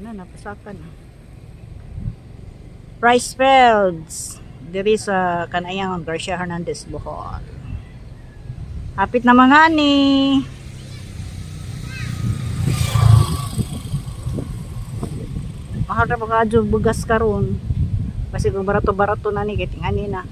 na napasakan na. Ricefields diri sa kanayang Garcia Hernandez, Bohol. Hapit na mga ni. Mahal ra mga bugas karon. Kasi kung barato-barato na ni kiting ani na.